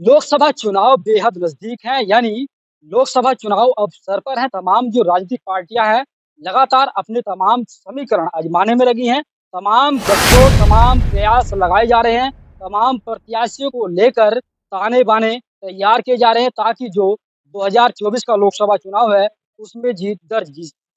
लोकसभा चुनाव बेहद नजदीक हैं, यानी लोकसभा चुनाव अब सर पर है। तमाम जो राजनीतिक पार्टियां हैं लगातार अपने तमाम समीकरण आजमाने में लगी हैं। तमाम गठजोड़, तमाम प्रयास लगाए जा रहे हैं। तमाम प्रत्याशियों को लेकर ताने बाने तैयार किए जा रहे हैं ताकि जो 2024 का लोकसभा चुनाव है उसमें जीत दर्ज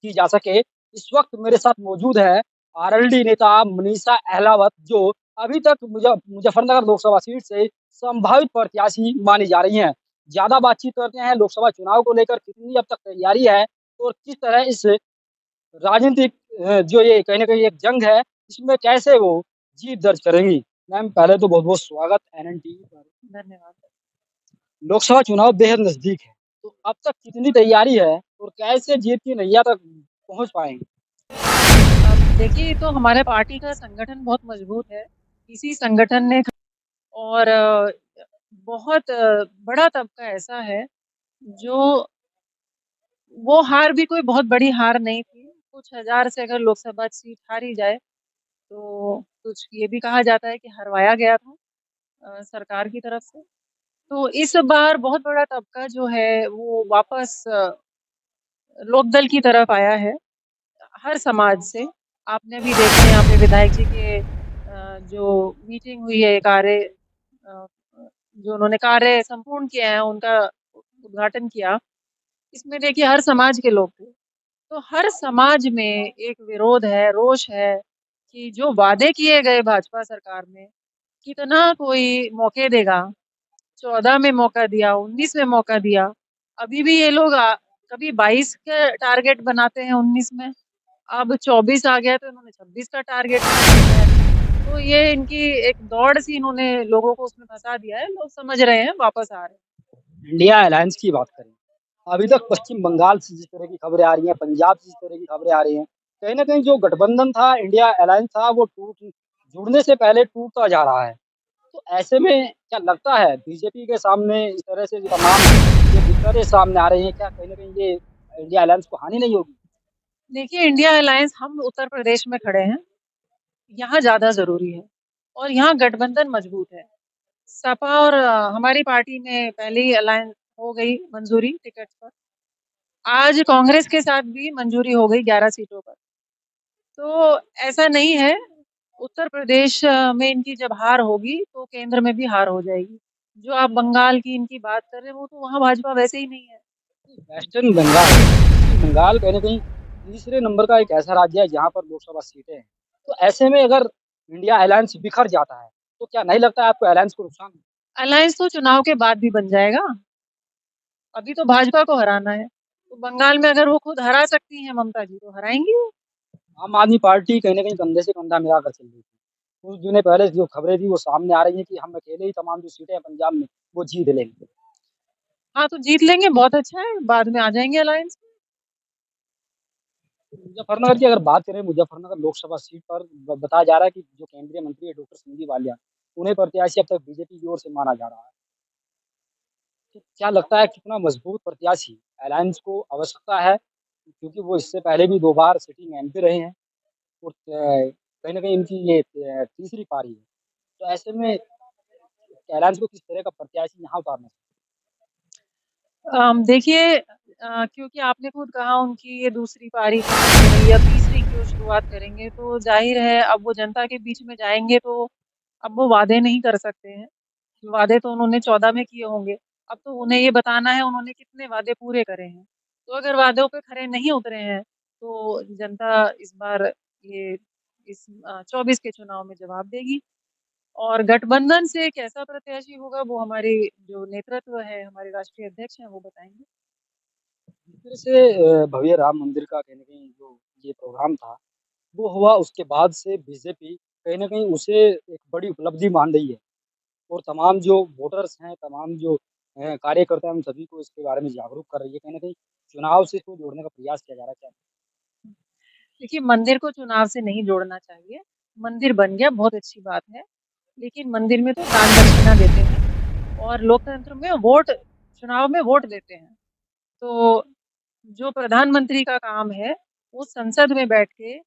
की जा सके। इस वक्त मेरे साथ मौजूद है आरएलडी नेता मनीषा अहलावत, जो अभी तक मुजफ्फरनगर लोकसभा सीट से संभावित प्रत्याशी मानी जा रही हैं। ज़्यादा बातचीत करते हैं लोकसभा चुनाव को लेकर कितनी अब तक तैयारी है और किस तरह इस राजनीतिक जो ये कहीं न कहीं एक जंग है, इसमें कैसे वो जीत दर्ज करेंगी। मैम पहले तो बहुत-बहुत स्वागत एनएन टीवी पर। धन्यवाद। लोकसभा चुनाव बेहद नज़दीक है, तो अब तक कितनी तैयारी है और कैसे जीत की नैया तक पहुँच पाएँगे? अब देखिए, ये तो हमारे पार्टी का संगठन बहुत मजबूत है। इसी संगठन ने और बहुत बड़ा तबका ऐसा है जो वो हार भी कोई बहुत बड़ी हार नहीं थी। कुछ हज़ार से अगर लोकसभा सीट हारी जाए, तो कुछ ये भी कहा जाता है कि हरवाया गया था सरकार की तरफ से। तो इस बार बहुत बड़ा तबका जो है वो वापस लोकदल की तरफ आया है। हर समाज से। आपने भी देखा यहाँ पे विधायक जी के जो मीटिंग हुई है अ, जो उन्होंने कार्य संपूर्ण किए हैं, उनका उद्घाटन किया। इसमें देखिए हर समाज के लोग थे। तो हर समाज में एक विरोध है, रोष है कि जो वादे किए गए भाजपा सरकार में, कितना कोई मौके देगा। 14 में मौका दिया, 19 में मौका दिया। अभी भी ये लोग कभी 22 का टारगेट बनाते हैं 19 में, अब 24 आ गया तो इन्होंने 26 का टारगेट बना दिया है। तो ये इनकी एक दौड़ सी इन्होंने लोगों को उसमें फँसा दिया है, लोग समझ रहे हैं, वापस आ रहे हैं। इंडिया अलायंस की बात करें, अभी तक पश्चिम बंगाल से जिस तरह की खबरें आ रही हैं, पंजाब से जिस तरह की खबरें आ रही हैं, कहीं न कहीं जो गठबंधन था, इंडिया अलायंस था, वो जुड़ने से पहले टूटता जा रहा है। तो ऐसे में क्या लगता है बीजेपी के सामने इस तरह से जो तमाम जो दिक्कतें सामने आ रही हैं, क्या कहीं न कहीं ये इंडिया अलायंस को हानि नहीं होगी? देखिए इंडिया अलायंस हम उत्तर प्रदेश में खड़े हैं, यहाँ ज़्यादा ज़रूरी है और यहाँ गठबंधन मजबूत है। सपा और हमारी पार्टी में पहले ही अलायंस हो गई मंजूरी टिकट पर। आज कांग्रेस के साथ भी मंजूरी हो गई 11 सीटों पर। तो ऐसा नहीं है, उत्तर प्रदेश में इनकी जब हार होगी, तो केंद्र में भी हार हो जाएगी। जो आप बंगाल की इनकी बात कर रहे हैं, वो तो वहाँ भाजपा वैसे ही नहीं है। वेस्टर्न बंगाल पश्चिम बंगाल कहीं न कहीं तीसरे नंबर का एक ऐसा राज्य है जहाँ पर लोकसभा सीटें हैं। तो ऐसे में अगर इंडिया अलायंस बिखर जाता है, तो क्या नहीं लगता है आपको अलायंस को नुकसान? अलायंस तो चुनाव के बाद भी बन जाएगा। अभी तो भाजपा को हराना है। तो बंगाल में अगर वो खुद हरा सकती हैं ममता जी, तो हराएँगी वो। आम आदमी पार्टी कहीं न कहीं कंधे से कंधा मिलाकर चल रही थी। कुछ दिनों पहले जो खबरें थी वो सामने आ रही हैं कि हम अकेले ही तमाम जो सीटें हैं पंजाब में, वो जीत लेंगे। हाँ, तो जीत लेंगे, बहुत अच्छा है, बाद में आ जाएँगे अलायंस में। मुज़फ्फरनगर की अगर बात करें, मुज़फ्फरनगर लोकसभा सीट पर बताया जा रहा है कि जो केंद्रीय मंत्री है डॉक्टर संजीव बालियान, उन्हें प्रत्याशी अब तक बीजेपी की ओर से माना जा रहा है। तो क्या लगता है कितना मजबूत प्रत्याशी अलायंस को आवश्यकता है? क्योंकि वो इससे पहले भी 2 बार सिटिंग एमपी रहे हैं और कहीं न कहीं इनकी ये तीसरी पारी है। तो ऐसे में अलायंस को किस तरह का प्रत्याशी यहाँ उतारना चाहिए? देखिए क्योंकि आपने खुद कहा उनकी ये दूसरी पारी खत्म हो रही है, अब तीसरी की ओर शुरुआत करेंगे, तो ज़ाहिर है अब वो जनता के बीच में जाएँगे तो अब वो वादे नहीं कर सकते हैं। वादे तो उन्होंने 14 में किए होंगे, अब तो उन्हें ये बताना है उन्होंने कितने वादे पूरे करे हैं। तो अगर वादों पे खरे नहीं उतरे हैं, तो जनता इस बार ये 24 के चुनाव में जवाब देगी। और गठबंधन से कैसा प्रत्याशी होगा वो हमारे जो नेतृत्व है, हमारे राष्ट्रीय अध्यक्ष हैं वो बताएँगे। जिस तरह से भव्य राम मंदिर का कहीं न कहीं जो ये प्रोग्राम था, वो हुआ उसके बाद से बीजेपी कहीं न कहीं उसे एक बड़ी उपलब्धि मान रही है और तमाम जो वोटर्स हैं, तमाम जो कार्यकर्ता हैं, उन सभी को इसके बारे में जागरूक कर रही है। कहीं न कहीं चुनाव से इसको जोड़ने का प्रयास किया जा रहा है क्या? देखिए मंदिर को चुनाव से नहीं जोड़ना चाहिए। मंदिर बन गया बहुत अच्छी बात है, लेकिन मंदिर में तो दान दक्षिणा देते हैं और लोकतंत्र में वोट चुनाव में वोट देते हैं। तो जो प्रधानमंत्री का काम है, वो संसद में बैठ के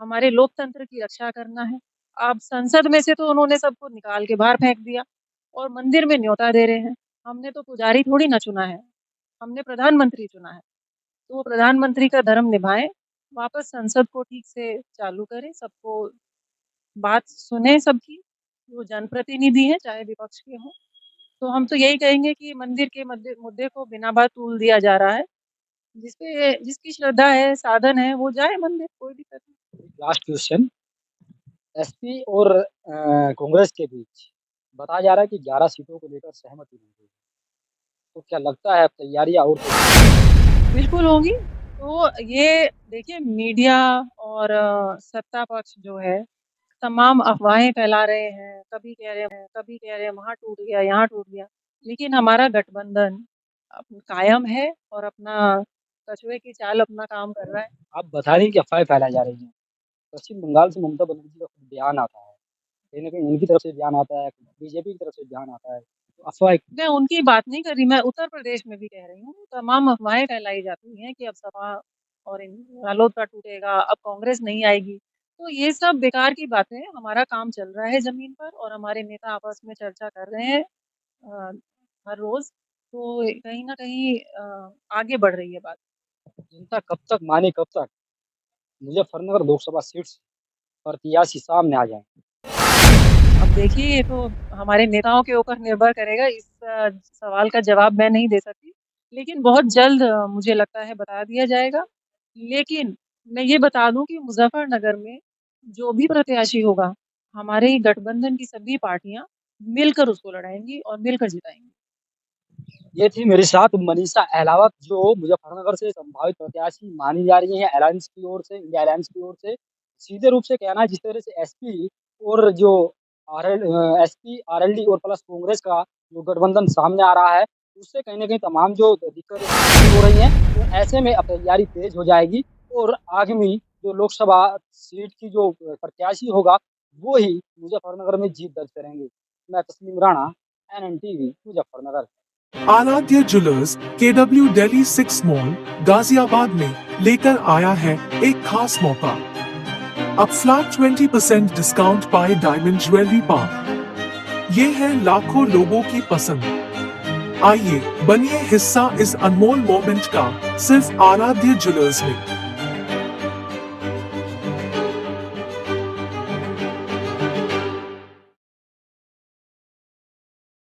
हमारे लोकतंत्र की रक्षा करना है। अब संसद में से तो उन्होंने सबको निकाल के बाहर फेंक दिया। और मंदिर में न्योता दे रहे हैं। हमने तो पुजारी थोड़ी ना चुना है, हमने प्रधानमंत्री चुना है। तो वो प्रधानमंत्री का धर्म निभाएँ, वापस संसद को ठीक से चालू करें, सबको बात सुने सबकी, वो जनप्रतिनिधि हैं, चाहे विपक्ष के हों। तो हम तो यही कहेंगे कि मंदिर के मद्दे मुद्दे को बिना बात तूल दिया जा रहा है। जिसकी श्रद्धा है, साधन है, वो जाए मंदिर, कोई दिक्कत नहीं। लास्ट क्वेश्चन, एसपी और कांग्रेस के बीच बताया जा रहा है कि 11 सीटों को लेकर सहमति नहीं हुई। तो क्या लगता है अब तैयारियां और बिल्कुल होंगी। तो ये देखिए मीडिया और सत्ता पक्ष जो है, तमाम अफ़वाहें फैला रहे हैं, कभी कह रहे हैं वहाँ टूट गया, यहाँ टूट गया। लेकिन हमारा गठबंधन कायम है और अपना कछुए की चाल अपना काम कर रहा है। आप बता रही हैं कि अफवाहें फैलाई जा रही हैं। पश्चिम बंगाल से ममता बनर्जी का कुछ बयान आता है, कहीं न कहीं उनकी तरफ से बयान आता है, बीजेपी की तरफ से बयान आता है। तो अफवाह मैं उनकी बात नहीं कर रही, मैं उत्तर प्रदेश में भी कह रही हूँ, तमाम अफ़वाहें फैलाई जाती हैं कि अब सपा और इन रालोद का टूटेगा, अब कांग्रेस नहीं आएगी। तो ये सब बेकार की बातें हैं, हमारा काम चल रहा है ज़मीन पर और हमारे नेता आपस में चर्चा कर रहे हैं अ, हर रोज़। तो कहीं न कहीं आगे बढ़ रही है बात। जनता कब तक माने कब तक मुजफ्फरनगर लोकसभा सीट से प्रत्याशी सामने आ जाएँ। अब देखिए ये तो हमारे नेताओं के ऊपर निर्भर करेगा, इस सवाल का जवाब मैं नहीं दे सकती। लेकिन बहुत जल्द मुझे लगता है बता दिया जाएगा। लेकिन मैं ये बता दूँ कि मुज़फ्फरनगर में जो भी प्रत्याशी होगा, हमारे गठबंधन की सभी पार्टियाँ मिलकर उसको लड़ाएँगी और मिलकर जिताएँगी। ये थी मेरे साथ मनीषा अहलावत जो मुजफ्फरनगर से संभावित प्रत्याशी मानी जा रही हैं अलायंस की ओर से, इंडिया अलायंस की ओर से। सीधे रूप से कहना है जिस तरह से एसपी और जो एसपी, आरएलडी और प्लस कांग्रेस का जो गठबंधन सामने आ रहा है, उससे कहीं न कहीं तमाम जो दिक्कतें हो रही हैं, तो ऐसे में अब तैयारी तेज़ हो जाएगी और आगामी जो लोकसभा सीट की जो प्रत्याशी होगा, वो ही मुजफ्फरनगर में जीत दर्ज करेंगे। मैं तस्लीम Rana, NN TV, Muzaffarnagar. Aaradhya jewellers KW Delhi 6 mall Ghaziabad में लेकर आया है एक खास मौका। अब फ्लैट 20% डिस्काउंट पाए डायमंड ज्वेलरी पर। ये है लाखों लोगों की पसंद। आइए बनिए हिस्सा इस अनमोल मोमेंट का सिर्फ आराध्य ज्वेलर्स में।